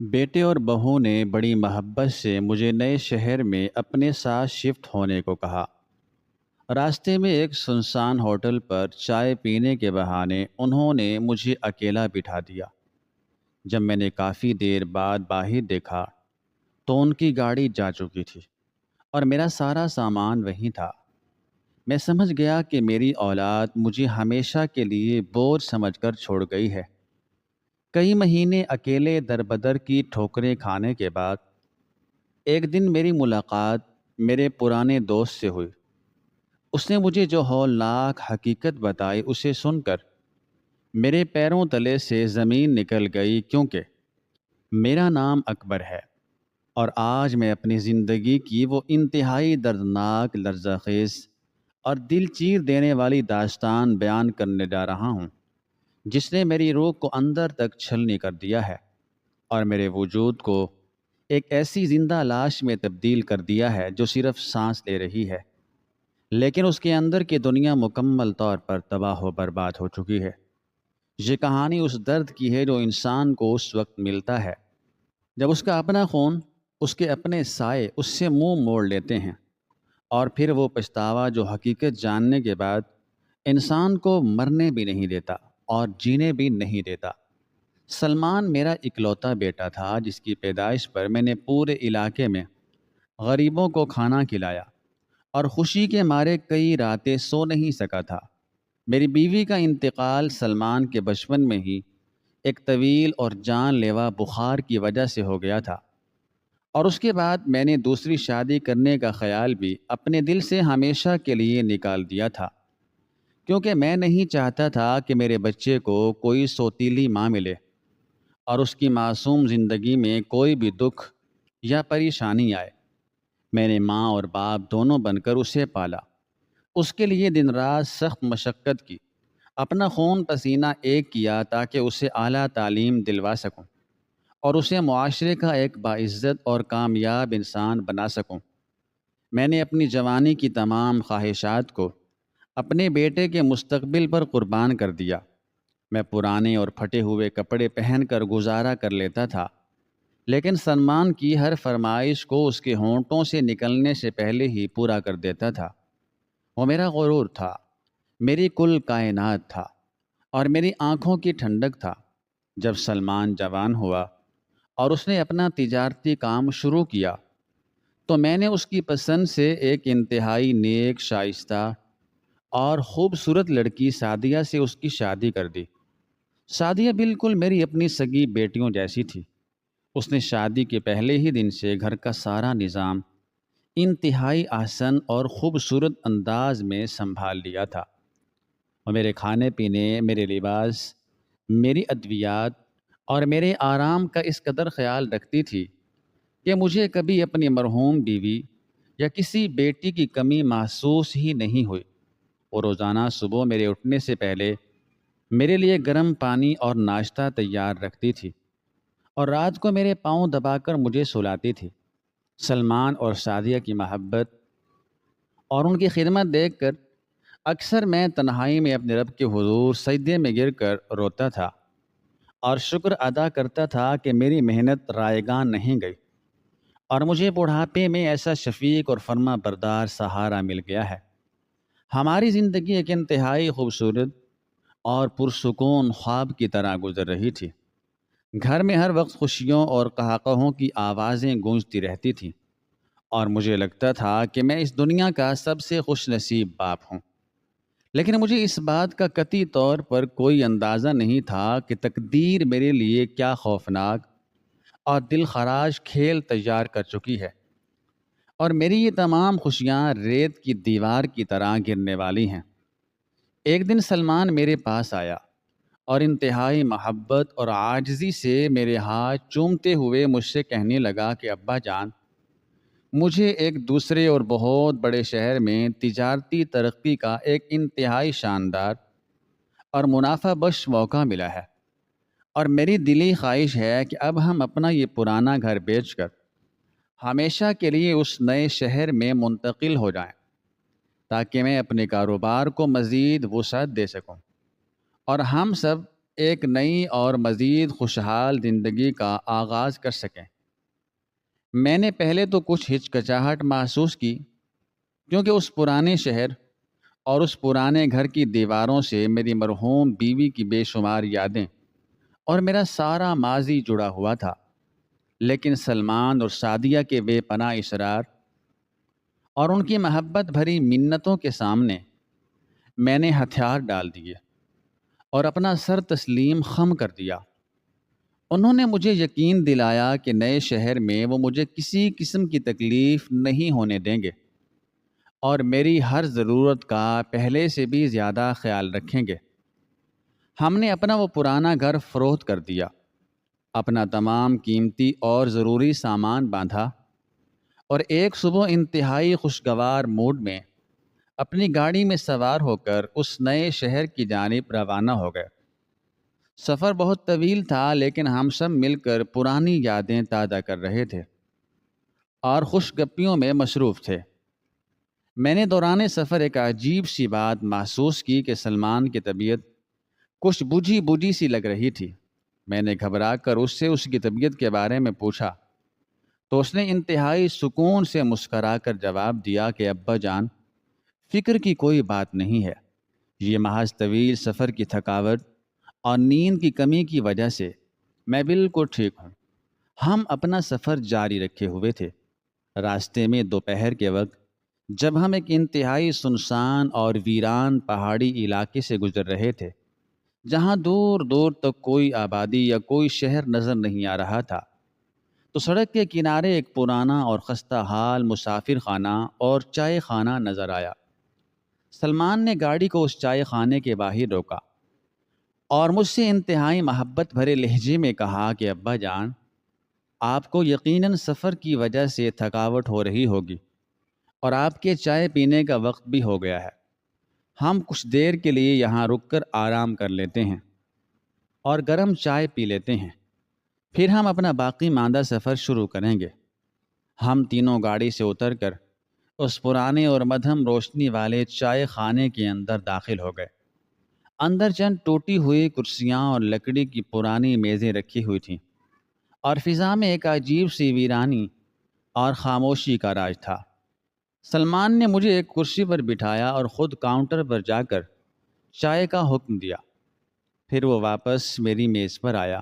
بیٹے اور بہو نے بڑی محبت سے مجھے نئے شہر میں اپنے ساتھ شفٹ ہونے کو کہا۔ راستے میں ایک سنسان ہوٹل پر چائے پینے کے بہانے انہوں نے مجھے اکیلا بٹھا دیا۔ جب میں نے کافی دیر بعد باہر دیکھا تو ان کی گاڑی جا چکی تھی اور میرا سارا سامان وہیں تھا۔ میں سمجھ گیا کہ میری اولاد مجھے ہمیشہ کے لیے بوجھ سمجھ کر چھوڑ گئی ہے۔ کئی مہینے اکیلے دربدر کی ٹھوکریں کھانے کے بعد ایک دن میری ملاقات میرے پرانے دوست سے ہوئی۔ اس نے مجھے جو ہولناک حقیقت بتائی اسے سن کر میرے پیروں تلے سے زمین نکل گئی، کیونکہ میرا نام اکبر ہے اور آج میں اپنی زندگی کی وہ انتہائی دردناک، لرزہ خیز اور دل چیر دینے والی داستان بیان کرنے جا رہا ہوں، جس نے میری روح کو اندر تک چھلنی کر دیا ہے اور میرے وجود کو ایک ایسی زندہ لاش میں تبدیل کر دیا ہے جو صرف سانس لے رہی ہے، لیکن اس کے اندر کی دنیا مکمل طور پر تباہ و برباد ہو چکی ہے۔ یہ کہانی اس درد کی ہے جو انسان کو اس وقت ملتا ہے جب اس کا اپنا خون، اس کے اپنے سائے اس سے منہ موڑ لیتے ہیں، اور پھر وہ پچھتاوا جو حقیقت جاننے کے بعد انسان کو مرنے بھی نہیں دیتا اور جینے بھی نہیں دیتا۔ سلمان میرا اکلوتا بیٹا تھا جس کی پیدائش پر میں نے پورے علاقے میں غریبوں کو کھانا کھلایا اور خوشی کے مارے کئی راتیں سو نہیں سکا تھا۔ میری بیوی کا انتقال سلمان کے بچپن میں ہی ایک طویل اور جان لیوا بخار کی وجہ سے ہو گیا تھا، اور اس کے بعد میں نے دوسری شادی کرنے کا خیال بھی اپنے دل سے ہمیشہ کے لیے نکال دیا تھا، کیونکہ میں نہیں چاہتا تھا کہ میرے بچے کو کوئی سوتیلی ماں ملے اور اس کی معصوم زندگی میں کوئی بھی دکھ یا پریشانی آئے۔ میں نے ماں اور باپ دونوں بن کر اسے پالا، اس کے لیے دن رات سخت مشقت کی، اپنا خون پسینہ ایک کیا تاکہ اسے اعلیٰ تعلیم دلوا سکوں اور اسے معاشرے کا ایک باعزت اور کامیاب انسان بنا سکوں۔ میں نے اپنی جوانی کی تمام خواہشات کو اپنے بیٹے کے مستقبل پر قربان کر دیا۔ میں پرانے اور پھٹے ہوئے کپڑے پہن کر گزارا کر لیتا تھا، لیکن سلمان کی ہر فرمائش کو اس کے ہونٹوں سے نکلنے سے پہلے ہی پورا کر دیتا تھا۔ وہ میرا غرور تھا، میری کل کائنات تھا اور میری آنکھوں کی ٹھنڈک تھا۔ جب سلمان جوان ہوا اور اس نے اپنا تجارتی کام شروع کیا تو میں نے اس کی پسند سے ایک انتہائی نیک، شائستہ اور خوبصورت لڑکی سعدیہ سے اس کی شادی کر دی۔ سعدیہ بالکل میری اپنی سگی بیٹیوں جیسی تھی۔ اس نے شادی کے پہلے ہی دن سے گھر کا سارا نظام انتہائی احسن اور خوبصورت انداز میں سنبھال لیا تھا، اور میرے کھانے پینے، میرے لباس، میری ادویات اور میرے آرام کا اس قدر خیال رکھتی تھی کہ مجھے کبھی اپنی مرحوم بیوی یا کسی بیٹی کی کمی محسوس ہی نہیں ہوئی۔ وہ روزانہ صبح میرے اٹھنے سے پہلے میرے لیے گرم پانی اور ناشتہ تیار رکھتی تھی اور رات کو میرے پاؤں دبا کر مجھے سلاتی تھی۔ سلمان اور سعدیہ کی محبت اور ان کی خدمت دیکھ کر اکثر میں تنہائی میں اپنے رب کے حضور سجدے میں گر کر روتا تھا اور شکر ادا کرتا تھا کہ میری محنت رائگان نہیں گئی اور مجھے بڑھاپے میں ایسا شفیق اور فرما بردار سہارا مل گیا ہے۔ ہماری زندگی ایک انتہائی خوبصورت اور پرسکون خواب کی طرح گزر رہی تھی۔ گھر میں ہر وقت خوشیوں اور قہقہوں کی آوازیں گونجتی رہتی تھیں، اور مجھے لگتا تھا کہ میں اس دنیا کا سب سے خوش نصیب باپ ہوں۔ لیکن مجھے اس بات کا قطعی طور پر کوئی اندازہ نہیں تھا کہ تقدیر میرے لیے کیا خوفناک اور دل خراش کھیل تیار کر چکی ہے، اور میری یہ تمام خوشیاں ریت کی دیوار کی طرح گرنے والی ہیں۔ ایک دن سلمان میرے پاس آیا اور انتہائی محبت اور عاجزی سے میرے ہاتھ چومتے ہوئے مجھ سے کہنے لگا کہ ابا جان، مجھے ایک دوسرے اور بہت بڑے شہر میں تجارتی ترقی کا ایک انتہائی شاندار اور منافع بخش موقع ملا ہے، اور میری دلی خواہش ہے کہ اب ہم اپنا یہ پرانا گھر بیچ کر ہمیشہ کے لیے اس نئے شہر میں منتقل ہو جائیں، تاکہ میں اپنے کاروبار کو مزید وسعت دے سکوں اور ہم سب ایک نئی اور مزید خوشحال زندگی کا آغاز کر سکیں۔ میں نے پہلے تو کچھ ہچکچاہٹ محسوس کی، کیونکہ اس پرانے شہر اور اس پرانے گھر کی دیواروں سے میری مرحوم بیوی کی بے شمار یادیں اور میرا سارا ماضی جڑا ہوا تھا۔ لیکن سلمان اور سعدیہ کے بے پناہ اصرار اور ان کی محبت بھری منتوں کے سامنے میں نے ہتھیار ڈال دیے اور اپنا سر تسلیم خم کر دیا۔ انہوں نے مجھے یقین دلایا کہ نئے شہر میں وہ مجھے کسی قسم کی تکلیف نہیں ہونے دیں گے اور میری ہر ضرورت کا پہلے سے بھی زیادہ خیال رکھیں گے۔ ہم نے اپنا وہ پرانا گھر فروخت کر دیا، اپنا تمام قیمتی اور ضروری سامان باندھا اور ایک صبح انتہائی خوشگوار موڈ میں اپنی گاڑی میں سوار ہو کر اس نئے شہر کی جانب روانہ ہو گئے۔ سفر بہت طویل تھا، لیکن ہم سب مل کر پرانی یادیں تازہ کر رہے تھے اور خوش گپیوں میں مصروف تھے۔ میں نے دوران سفر ایک عجیب سی بات محسوس کی کہ سلمان کی طبیعت کچھ بجھی بجھی سی لگ رہی تھی۔ میں نے گھبرا کر اس سے اس کی طبیعت کے بارے میں پوچھا تو اس نے انتہائی سکون سے مسکرا کر جواب دیا کہ ابا جان، فکر کی کوئی بات نہیں ہے، یہ محض طویل سفر کی تھکاوٹ اور نیند کی کمی کی وجہ سے میں بالکل ٹھیک ہوں۔ ہم اپنا سفر جاری رکھے ہوئے تھے۔ راستے میں دوپہر کے وقت جب ہم ایک انتہائی سنسان اور ویران پہاڑی علاقے سے گزر رہے تھے، جہاں دور دور تک کوئی آبادی یا کوئی شہر نظر نہیں آ رہا تھا، تو سڑک کے کنارے ایک پرانا اور خستہ حال مسافر خانہ اور چائے خانہ نظر آیا۔ سلمان نے گاڑی کو اس چائے خانے کے باہر روکا اور مجھ سے انتہائی محبت بھرے لہجے میں کہا کہ ابا جان، آپ کو یقیناً سفر کی وجہ سے تھکاوٹ ہو رہی ہوگی اور آپ کے چائے پینے کا وقت بھی ہو گیا ہے۔ ہم کچھ دیر کے لیے یہاں رک کر آرام کر لیتے ہیں اور گرم چائے پی لیتے ہیں، پھر ہم اپنا باقی ماندہ سفر شروع کریں گے۔ ہم تینوں گاڑی سے اتر کر اس پرانے اور مدھم روشنی والے چائے خانے کے اندر داخل ہو گئے۔ اندر چند ٹوٹی ہوئی کرسیاں اور لکڑی کی پرانی میزیں رکھی ہوئی تھیں اور فضا میں ایک عجیب سی ویرانی اور خاموشی کا راج تھا۔ سلمان نے مجھے ایک کرسی پر بٹھایا اور خود کاؤنٹر پر جا کر چائے کا حکم دیا۔ پھر وہ واپس میری میز پر آیا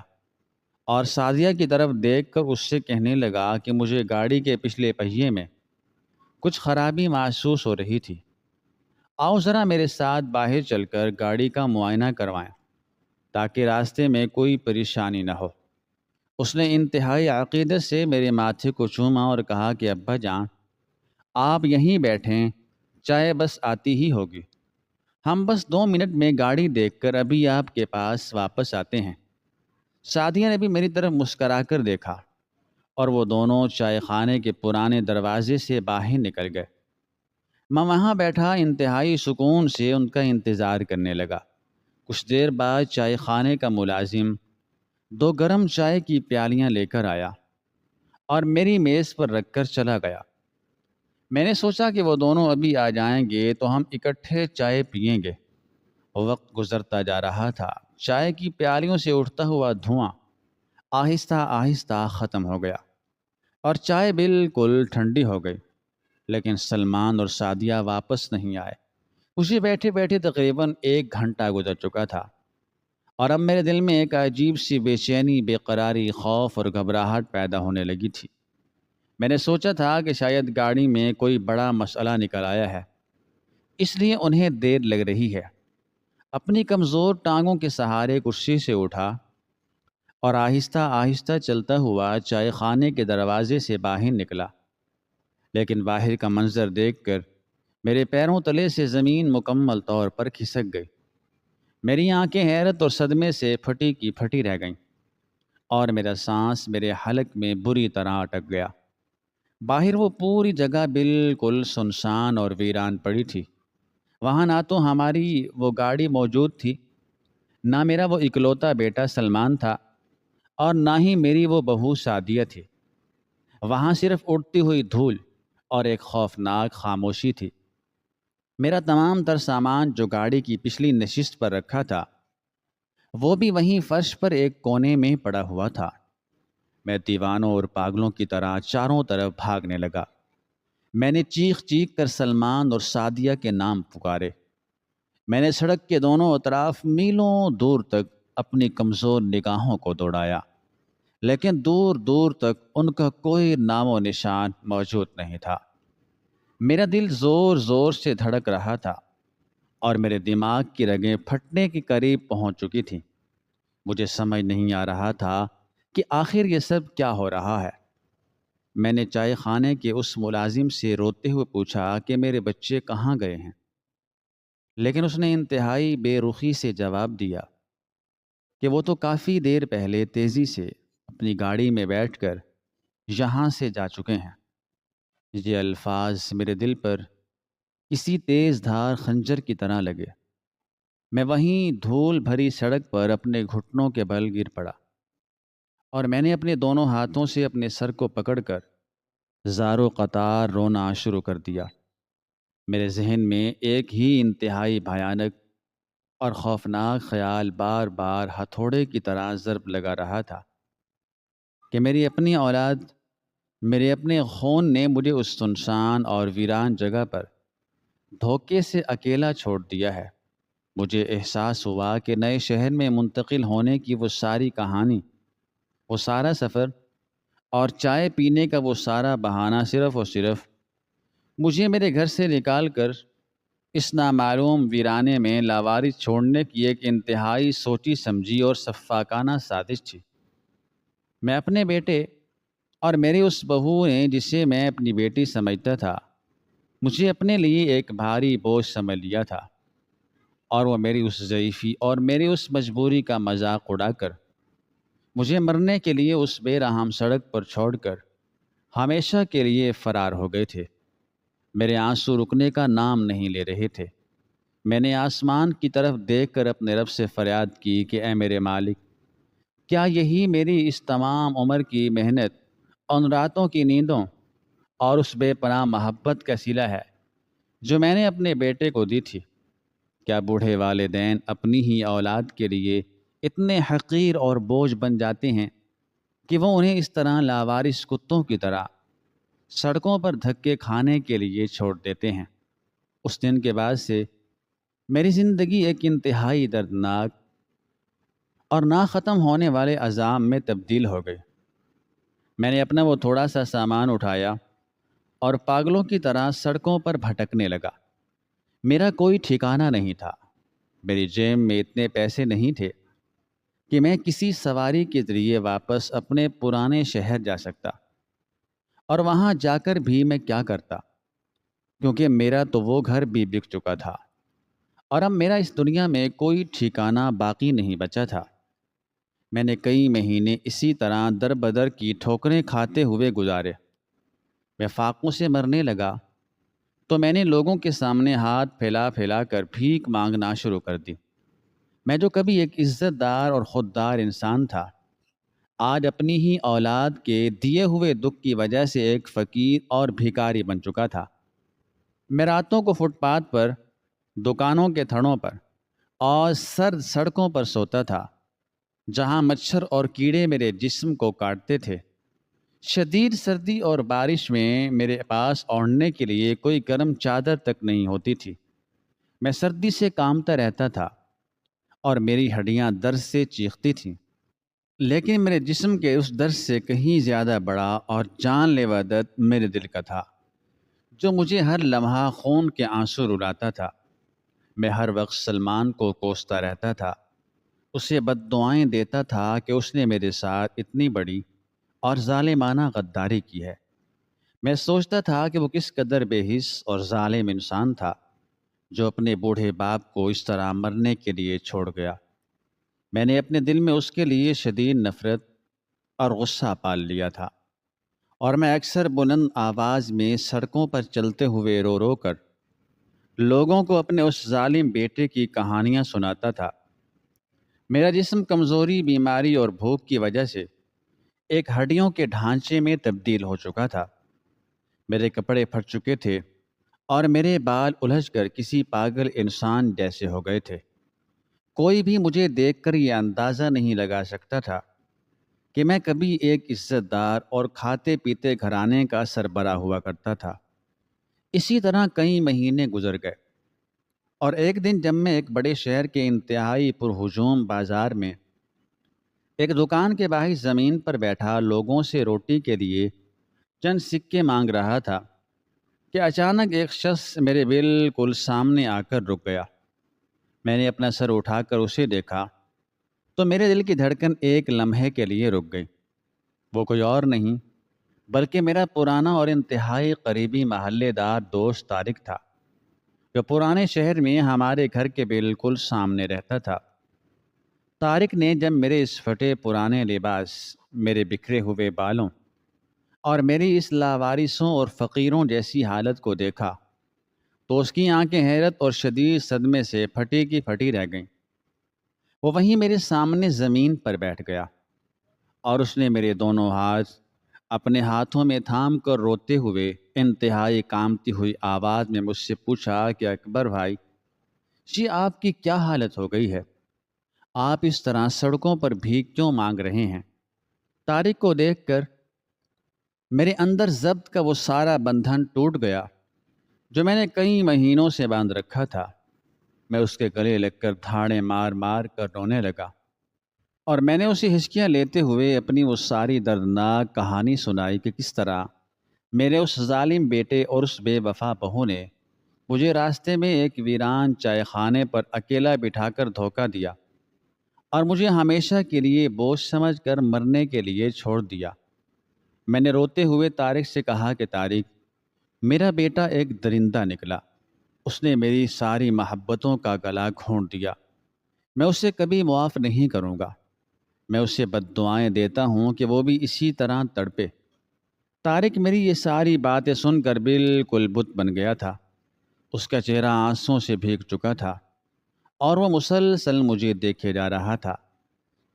اور سعدیہ کی طرف دیکھ کر اس سے کہنے لگا کہ مجھے گاڑی کے پچھلے پہیے میں کچھ خرابی محسوس ہو رہی تھی، آؤ ذرا میرے ساتھ باہر چل کر گاڑی کا معائنہ کروائیں تاکہ راستے میں کوئی پریشانی نہ ہو۔ اس نے انتہائی عقیدت سے میرے ماتھے کو چوما اور کہا کہ ابا جان، آپ یہیں بیٹھیں، چائے بس آتی ہی ہوگی، ہم بس 2 منٹ میں گاڑی دیکھ کر ابھی آپ کے پاس واپس آتے ہیں۔ سعدیہ نے بھی میری طرف مسکرا کر دیکھا اور وہ دونوں چائے خانے کے پرانے دروازے سے باہر نکل گئے۔ میں وہاں بیٹھا انتہائی سکون سے ان کا انتظار کرنے لگا۔ کچھ دیر بعد چائے خانے کا ملازم 2 گرم چائے کی پیالیاں لے کر آیا اور میری میز پر رکھ کر چلا گیا۔ میں نے سوچا کہ وہ دونوں ابھی آ جائیں گے تو ہم اکٹھے چائے پئیں گے۔ وقت گزرتا جا رہا تھا، چائے کی پیالیوں سے اٹھتا ہوا دھواں آہستہ آہستہ ختم ہو گیا اور چائے بالکل ٹھنڈی ہو گئی، لیکن سلمان اور سعدیہ واپس نہیں آئے۔ مجھے بیٹھے بیٹھے تقریباً 1 گھنٹہ گزر چکا تھا اور اب میرے دل میں ایک عجیب سی بے چینی، بے قراری، خوف اور گھبراہٹ پیدا ہونے لگی تھی۔ میں نے سوچا تھا کہ شاید گاڑی میں کوئی بڑا مسئلہ نکل آیا ہے، اس لیے انہیں دیر لگ رہی ہے۔ اپنی کمزور ٹانگوں کے سہارے کرسی سے اٹھا اور آہستہ آہستہ چلتا ہوا چائے خانے کے دروازے سے باہر نکلا، لیکن باہر کا منظر دیکھ کر میرے پیروں تلے سے زمین مکمل طور پر کھسک گئی۔ میری آنکھیں حیرت اور صدمے سے پھٹی کی پھٹی رہ گئیں اور میرا سانس میرے حلق میں بری طرح اٹک گیا۔ باہر وہ پوری جگہ بالکل سنسان اور ویران پڑی تھی۔ وہاں نہ تو ہماری وہ گاڑی موجود تھی، نہ میرا وہ اکلوتا بیٹا سلمان تھا اور نہ ہی میری وہ بہو سعدیہ تھی۔ وہاں صرف اڑتی ہوئی دھول اور ایک خوفناک خاموشی تھی۔ میرا تمام تر سامان جو گاڑی کی پچھلی نشست پر رکھا تھا وہ بھی وہیں فرش پر ایک کونے میں پڑا ہوا تھا۔ میں دیوانوں اور پاگلوں کی طرح چاروں طرف بھاگنے لگا۔ میں نے چیخ چیخ کر سلمان اور سعدیہ کے نام پکارے۔ میں نے سڑک کے دونوں اطراف میلوں دور تک اپنی کمزور نگاہوں کو دوڑایا، لیکن دور دور تک ان کا کوئی نام و نشان موجود نہیں تھا۔ میرا دل زور زور سے دھڑک رہا تھا اور میرے دماغ کی رگیں پھٹنے کے قریب پہنچ چکی تھیں۔ مجھے سمجھ نہیں آ رہا تھا کہ آخر یہ سب کیا ہو رہا ہے۔ میں نے چائے خانے کے اس ملازم سے روتے ہوئے پوچھا کہ میرے بچے کہاں گئے ہیں، لیکن اس نے انتہائی بے رخی سے جواب دیا کہ وہ تو کافی دیر پہلے تیزی سے اپنی گاڑی میں بیٹھ کر یہاں سے جا چکے ہیں۔ یہ الفاظ میرے دل پر کسی تیز دھار خنجر کی طرح لگے۔ میں وہیں دھول بھری سڑک پر اپنے گھٹنوں کے بل گر پڑا اور میں نے اپنے دونوں ہاتھوں سے اپنے سر کو پکڑ کر زارو قطار رونا شروع کر دیا۔ میرے ذہن میں ایک ہی انتہائی بھیانک اور خوفناک خیال بار بار ہتھوڑے کی طرح ضرب لگا رہا تھا کہ میری اپنی اولاد، میرے اپنے خون نے مجھے اس سنسان اور ویران جگہ پر دھوکے سے اکیلا چھوڑ دیا ہے۔ مجھے احساس ہوا کہ نئے شہر میں منتقل ہونے کی وہ ساری کہانی، وہ سارا سفر اور چائے پینے کا وہ سارا بہانہ صرف اور صرف مجھے میرے گھر سے نکال کر اس نامعلوم ویرانے میں لاوارث چھوڑنے کی ایک انتہائی سوچی سمجھی اور سفاکانہ سازش تھی۔ میں اپنے بیٹے اور میری اس بہو نے جسے میں اپنی بیٹی سمجھتا تھا، مجھے اپنے لیے ایک بھاری بوجھ سمجھ لیا تھا، اور وہ میری اس ضعیفی اور میری اس مجبوری کا مذاق اڑا کر مجھے مرنے کے لیے اس بے رحم سڑک پر چھوڑ کر ہمیشہ کے لیے فرار ہو گئے تھے۔ میرے آنسو رکنے کا نام نہیں لے رہے تھے۔ میں نے آسمان کی طرف دیکھ کر اپنے رب سے فریاد کی کہ اے میرے مالک، کیا یہی میری اس تمام عمر کی محنت، ان راتوں کی نیندوں اور اس بے پناہ محبت کا صلہ ہے جو میں نے اپنے بیٹے کو دی تھی؟ کیا بوڑھے والدین اپنی ہی اولاد کے لیے اتنے حقیر اور بوجھ بن جاتے ہیں کہ وہ انہیں اس طرح لاوارث کتوں کی طرح سڑکوں پر دھکے کھانے کے لیے چھوڑ دیتے ہیں؟ اس دن کے بعد سے میری زندگی ایک انتہائی دردناک اور نہ ختم ہونے والے عذاب میں تبدیل ہو گئی۔ میں نے اپنا وہ تھوڑا سا سامان اٹھایا اور پاگلوں کی طرح سڑکوں پر بھٹکنے لگا۔ میرا کوئی ٹھکانہ نہیں تھا۔ میری جیب میں اتنے پیسے نہیں تھے کہ میں کسی سواری کے ذریعے واپس اپنے پرانے شہر جا سکتا، اور وہاں جا کر بھی میں کیا کرتا، کیونکہ میرا تو وہ گھر بھی بک چکا تھا اور اب میرا اس دنیا میں کوئی ٹھکانہ باقی نہیں بچا تھا۔ میں نے کئی مہینے اسی طرح در بدر کی ٹھوکریں کھاتے ہوئے گزارے۔ میں فاقوں سے مرنے لگا تو میں نے لوگوں کے سامنے ہاتھ پھیلا پھیلا کر بھیک مانگنا شروع کر دی۔ میں جو کبھی ایک عزت دار اور خوددار انسان تھا، آج اپنی ہی اولاد کے دیے ہوئے دکھ کی وجہ سے ایک فقیر اور بھیکاری بن چکا تھا۔ میں راتوں کو فٹ پاتھ پر، دکانوں کے تھڑوں پر اور سرد سڑکوں پر سوتا تھا، جہاں مچھر اور کیڑے میرے جسم کو کاٹتے تھے۔ شدید سردی اور بارش میں میرے پاس اوڑھنے کے لیے کوئی گرم چادر تک نہیں ہوتی تھی۔ میں سردی سے کانپتا رہتا تھا اور میری ہڈیاں درد سے چیختی تھیں، لیکن میرے جسم کے اس درد سے کہیں زیادہ بڑا اور جان لیوا درد میرے دل کا تھا، جو مجھے ہر لمحہ خون کے آنسو رلاتا تھا۔ میں ہر وقت سلمان کو کوستا رہتا تھا، اسے بد دعائیں دیتا تھا کہ اس نے میرے ساتھ اتنی بڑی اور ظالمانہ غداری کی ہے۔ میں سوچتا تھا کہ وہ کس قدر بے حس اور ظالم انسان تھا جو اپنے بوڑھے باپ کو اس طرح مرنے کے لیے چھوڑ گیا۔ میں نے اپنے دل میں اس کے لیے شدید نفرت اور غصہ پال لیا تھا، اور میں اکثر بلند آواز میں سڑکوں پر چلتے ہوئے رو رو کر لوگوں کو اپنے اس ظالم بیٹے کی کہانیاں سناتا تھا۔ میرا جسم کمزوری، بیماری اور بھوک کی وجہ سے ایک ہڈیوں کے ڈھانچے میں تبدیل ہو چکا تھا۔ میرے کپڑے پھٹ چکے تھے اور میرے بال الجھ کر کسی پاگل انسان جیسے ہو گئے تھے۔ کوئی بھی مجھے دیکھ کر یہ اندازہ نہیں لگا سکتا تھا کہ میں کبھی ایک عزت دار اور کھاتے پیتے گھرانے کا سربراہ ہوا کرتا تھا۔ اسی طرح کئی مہینے گزر گئے، اور ایک دن جب میں ایک بڑے شہر کے انتہائی پرہجوم بازار میں ایک دکان کے باہر زمین پر بیٹھا لوگوں سے روٹی کے لیے چند سکے مانگ رہا تھا کہ اچانک ایک شخص میرے بالکل سامنے آ کر رک گیا۔ میں نے اپنا سر اٹھا کر اسے دیکھا تو میرے دل کی دھڑکن ایک لمحے کے لیے رک گئی۔ وہ کوئی اور نہیں بلکہ میرا پرانا اور انتہائی قریبی محلے دار دوست طارق تھا، جو پرانے شہر میں ہمارے گھر کے بالکل سامنے رہتا تھا۔ طارق نے جب میرے اس پھٹے پرانے لباس، میرے بکھرے ہوئے بالوں اور میری اس لاوارثوں اور فقیروں جیسی حالت کو دیکھا تو اس کی آنکھیں حیرت اور شدید صدمے سے پھٹی کی پھٹی رہ گئیں۔ وہ وہیں میرے سامنے زمین پر بیٹھ گیا اور اس نے میرے دونوں ہاتھ اپنے ہاتھوں میں تھام کر روتے ہوئے انتہائی کانپتی ہوئی آواز میں مجھ سے پوچھا کہ اکبر بھائی جی، آپ کی کیا حالت ہو گئی ہے؟ آپ اس طرح سڑکوں پر بھیک کیوں مانگ رہے ہیں؟ طارق کو دیکھ کر میرے اندر ضبط کا وہ سارا بندھن ٹوٹ گیا جو میں نے کئی مہینوں سے باندھ رکھا تھا۔ میں اس کے گلے لگ کر دھاڑیں مار مار کر رونے لگا، اور میں نے اسے ہچکیاں لیتے ہوئے اپنی وہ ساری دردناک کہانی سنائی کہ کس طرح میرے اس ظالم بیٹے اور اس بے وفا بہو نے مجھے راستے میں ایک ویران چائے خانے پر اکیلا بٹھا کر دھوکہ دیا اور مجھے ہمیشہ کے لیے بوجھ سمجھ کر مرنے کے لیے چھوڑ دیا۔ میں نے روتے ہوئے طارق سے کہا کہ طارق، میرا بیٹا ایک درندہ نکلا، اس نے میری ساری محبتوں کا گلا گھونٹ دیا، میں اسے کبھی معاف نہیں کروں گا، میں اسے بد دعائیں دیتا ہوں کہ وہ بھی اسی طرح تڑپے۔ طارق میری یہ ساری باتیں سن کر بالکل بت بن گیا تھا۔ اس کا چہرہ آنسوں سے بھیگ چکا تھا اور وہ مسلسل مجھے دیکھے جا رہا تھا۔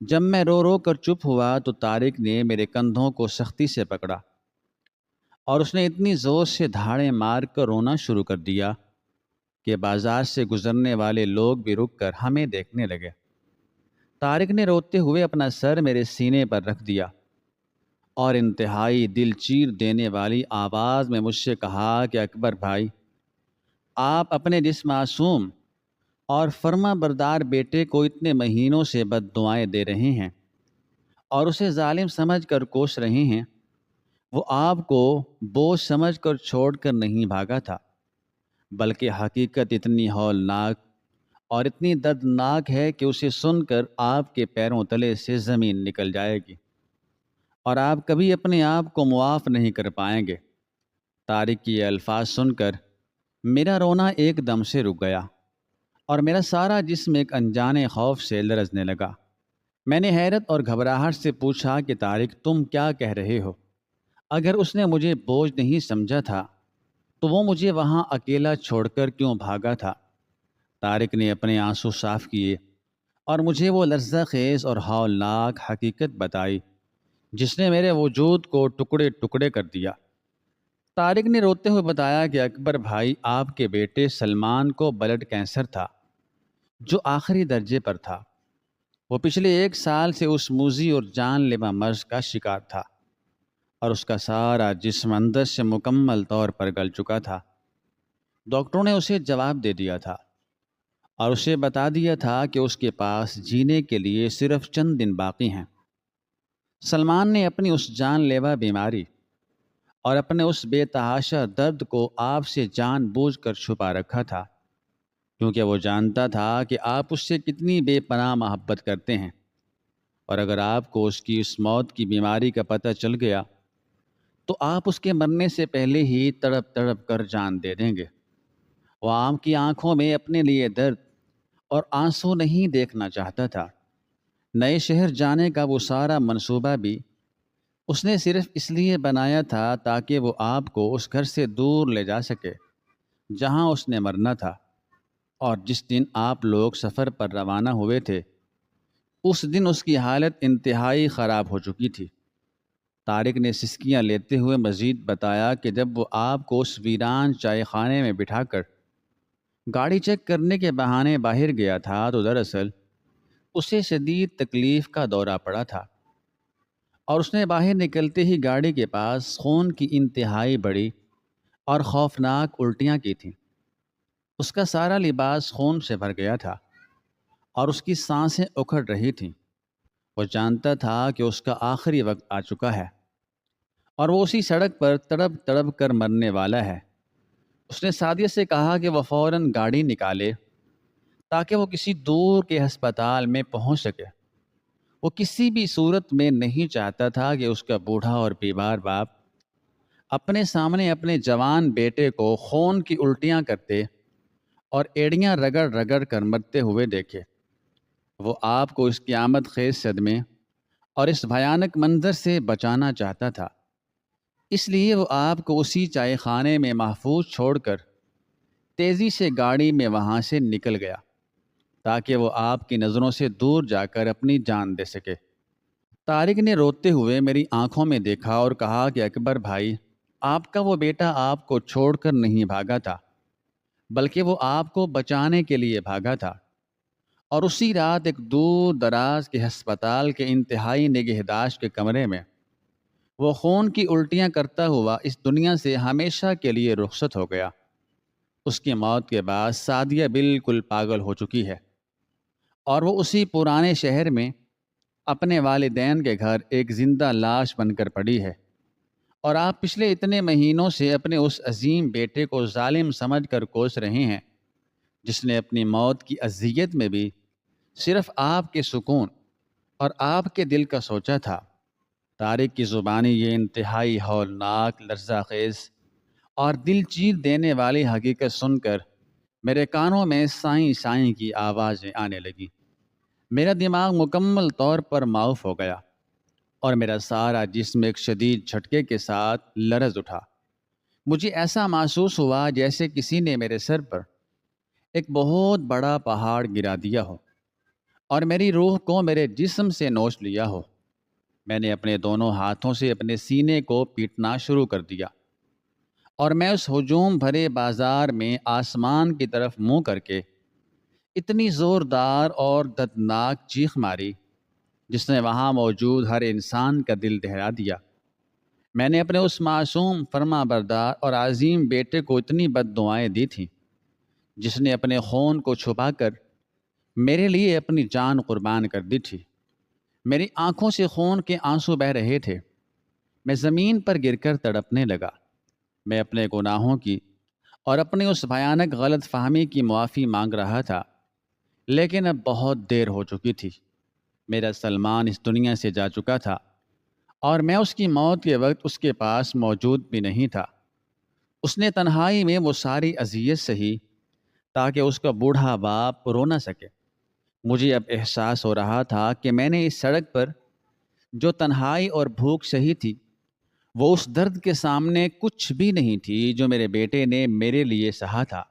جب میں رو رو کر چپ ہوا تو طارق نے میرے کندھوں کو سختی سے پکڑا اور اس نے اتنی زور سے دھاڑیں مار کر رونا شروع کر دیا کہ بازار سے گزرنے والے لوگ بھی رک کر ہمیں دیکھنے لگے۔ طارق نے روتے ہوئے اپنا سر میرے سینے پر رکھ دیا اور انتہائی دل چیر دینے والی آواز میں مجھ سے کہا کہ اکبر بھائی، آپ اپنے جس معصوم اور فرما بردار بیٹے کو اتنے مہینوں سے بد دعائیں دے رہے ہیں اور اسے ظالم سمجھ کر کوس رہے ہیں، وہ آپ کو بوجھ سمجھ کر چھوڑ کر نہیں بھاگا تھا، بلکہ حقیقت اتنی ہولناک اور اتنی دردناک ہے کہ اسے سن کر آپ کے پیروں تلے سے زمین نکل جائے گی اور آپ کبھی اپنے آپ کو معاف نہیں کر پائیں گے۔ طارق کی یہ الفاظ سن کر میرا رونا ایک دم سے رک گیا اور میرا سارا جسم ایک انجانے خوف سے لرزنے لگا۔ میں نے حیرت اور گھبراہٹ سے پوچھا کہ طارق، تم کیا کہہ رہے ہو؟ اگر اس نے مجھے بوجھ نہیں سمجھا تھا تو وہ مجھے وہاں اکیلا چھوڑ کر کیوں بھاگا تھا؟ طارق نے اپنے آنسو صاف کیے اور مجھے وہ لرزہ خیز اور ہولناک حقیقت بتائی جس نے میرے وجود کو ٹکڑے ٹکڑے کر دیا۔ طارق نے روتے ہوئے بتایا کہ اکبر بھائی، آپ کے بیٹے سلمان کو بلڈ کینسر تھا جو آخری درجے پر تھا۔ وہ پچھلے 1 سال سے اس موذی اور جان لیوا مرض کا شکار تھا اور اس کا سارا جسم اندر سے مکمل طور پر گل چکا تھا۔ ڈاکٹروں نے اسے جواب دے دیا تھا اور اسے بتا دیا تھا کہ اس کے پاس جینے کے لیے صرف چند دن باقی ہیں۔ سلمان نے اپنی اس جان لیوا بیماری اور اپنے اس بے تحاشا درد کو آپ سے جان بوجھ کر چھپا رکھا تھا، کیونکہ وہ جانتا تھا کہ آپ اس سے کتنی بے پناہ محبت کرتے ہیں، اور اگر آپ کو اس کی اس موت کی بیماری کا پتہ چل گیا تو آپ اس کے مرنے سے پہلے ہی تڑپ تڑپ کر جان دے دیں گے۔ وہ آپ کی آنکھوں میں اپنے لیے درد اور آنسو نہیں دیکھنا چاہتا تھا۔ نئے شہر جانے کا وہ سارا منصوبہ بھی اس نے صرف اس لیے بنایا تھا تاکہ وہ آپ کو اس گھر سے دور لے جا سکے جہاں اس نے مرنا تھا، اور جس دن آپ لوگ سفر پر روانہ ہوئے تھے اس دن اس کی حالت انتہائی خراب ہو چکی تھی۔ طارق نے سسکیاں لیتے ہوئے مزید بتایا کہ جب وہ آپ کو اس ویران چائے خانے میں بٹھا کر گاڑی چیک کرنے کے بہانے باہر گیا تھا تو دراصل اسے شدید تکلیف کا دورہ پڑا تھا اور اس نے باہر نکلتے ہی گاڑی کے پاس خون کی انتہائی بڑی اور خوفناک الٹیاں کی تھیں۔ اس کا سارا لباس خون سے بھر گیا تھا اور اس کی سانسیں اکھڑ رہی تھیں۔ وہ جانتا تھا کہ اس کا آخری وقت آ چکا ہے اور وہ اسی سڑک پر تڑپ تڑپ کر مرنے والا ہے۔ اس نے سعدیہ سے کہا کہ وہ فوراً گاڑی نکالے تاکہ وہ کسی دور کے ہسپتال میں پہنچ سکے۔ وہ کسی بھی صورت میں نہیں چاہتا تھا کہ اس کا بوڑھا اور بیمار باپ اپنے سامنے اپنے جوان بیٹے کو خون کی الٹیاں کرتے اور ایڑیاں رگڑ رگڑ کر مرتے ہوئے دیکھے۔ وہ آپ کو اس قیامت خیز صدمے اور اس بھیانک منظر سے بچانا چاہتا تھا، اس لیے وہ آپ کو اسی چائے خانے میں محفوظ چھوڑ کر تیزی سے گاڑی میں وہاں سے نکل گیا تاکہ وہ آپ کی نظروں سے دور جا کر اپنی جان دے سکے۔ طارق نے روتے ہوئے میری آنکھوں میں دیکھا اور کہا کہ اکبر بھائی، آپ کا وہ بیٹا آپ کو چھوڑ کر نہیں بھاگا تھا، بلکہ وہ آپ کو بچانے کے لیے بھاگا تھا، اور اسی رات ایک دور دراز کے ہسپتال کے انتہائی نگہداشت کے کمرے میں وہ خون کی الٹیاں کرتا ہوا اس دنیا سے ہمیشہ کے لیے رخصت ہو گیا۔ اس کی موت کے بعد سعدیہ بالکل پاگل ہو چکی ہے اور وہ اسی پرانے شہر میں اپنے والدین کے گھر ایک زندہ لاش بن کر پڑی ہے، اور آپ پچھلے اتنے مہینوں سے اپنے اس عظیم بیٹے کو ظالم سمجھ کر کوس رہے ہیں، جس نے اپنی موت کی اذیت میں بھی صرف آپ کے سکون اور آپ کے دل کا سوچا تھا۔ طارق کی زبانی یہ انتہائی ہولناک، لرزہ خیز اور دل چیر دینے والی حقیقت سن کر میرے کانوں میں سائیں سائیں کی آوازیں آنے لگی۔ میرا دماغ مکمل طور پر معاف ہو گیا اور میرا سارا جسم ایک شدید جھٹکے کے ساتھ لرز اٹھا۔ مجھے ایسا محسوس ہوا جیسے کسی نے میرے سر پر ایک بہت بڑا پہاڑ گرا دیا ہو اور میری روح کو میرے جسم سے نوچ لیا ہو۔ میں نے اپنے دونوں ہاتھوں سے اپنے سینے کو پیٹنا شروع کر دیا اور میں اس ہجوم بھرے بازار میں آسمان کی طرف منہ کر کے اتنی زوردار اور دردناک چیخ ماری جس نے وہاں موجود ہر انسان کا دل دہلا دیا۔ میں نے اپنے اس معصوم، فرما بردار اور عظیم بیٹے کو اتنی بد دعائیں دی تھیں جس نے اپنے خون کو چھپا کر میرے لیے اپنی جان قربان کر دی تھی۔ میری آنکھوں سے خون کے آنسو بہہ رہے تھے۔ میں زمین پر گر کر تڑپنے لگا۔ میں اپنے گناہوں کی اور اپنی اس بھیانک غلط فہمی کی معافی مانگ رہا تھا، لیکن اب بہت دیر ہو چکی تھی۔ میرا سلمان اس دنیا سے جا چکا تھا اور میں اس کی موت کے وقت اس کے پاس موجود بھی نہیں تھا۔ اس نے تنہائی میں وہ ساری اذیت سہی تاکہ اس کا بوڑھا باپ رو نہ سکے۔ مجھے اب احساس ہو رہا تھا کہ میں نے اس سڑک پر جو تنہائی اور بھوک سہی تھی، وہ اس درد کے سامنے کچھ بھی نہیں تھی جو میرے بیٹے نے میرے لیے سہا تھا۔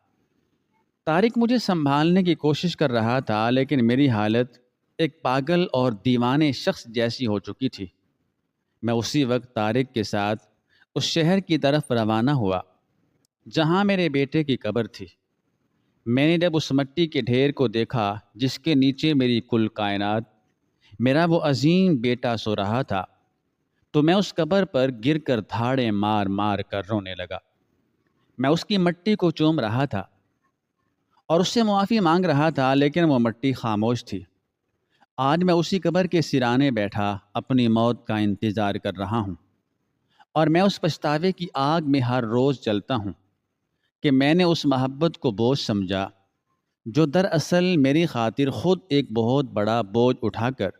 طارق مجھے سنبھالنے کی کوشش کر رہا تھا، لیکن میری حالت ایک پاگل اور دیوانے شخص جیسی ہو چکی تھی۔ میں اسی وقت طارق کے ساتھ اس شہر کی طرف روانہ ہوا جہاں میرے بیٹے کی قبر تھی۔ میں نے جب اس مٹی کے ڈھیر کو دیکھا جس کے نیچے میری کل کائنات، میرا وہ عظیم بیٹا سو رہا تھا، تو میں اس قبر پر گر کر دھاڑے مار مار کر رونے لگا۔ میں اس کی مٹی کو چوم رہا تھا اور اس سے معافی مانگ رہا تھا، لیکن وہ مٹی خاموش تھی۔ آج میں اسی قبر کے سرانے بیٹھا اپنی موت کا انتظار کر رہا ہوں، اور میں اس پچھتاوے کی آگ میں ہر روز جلتا ہوں کہ میں نے اس محبت کو بوجھ سمجھا جو دراصل میری خاطر خود ایک بہت بڑا بوجھ اٹھا کر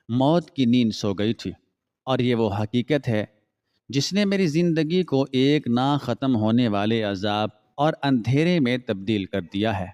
موت کی نیند سو گئی تھی۔ اور یہ وہ حقیقت ہے جس نے میری زندگی کو ایک نہ ختم ہونے والے عذاب اور اندھیرے میں تبدیل کر دیا ہے۔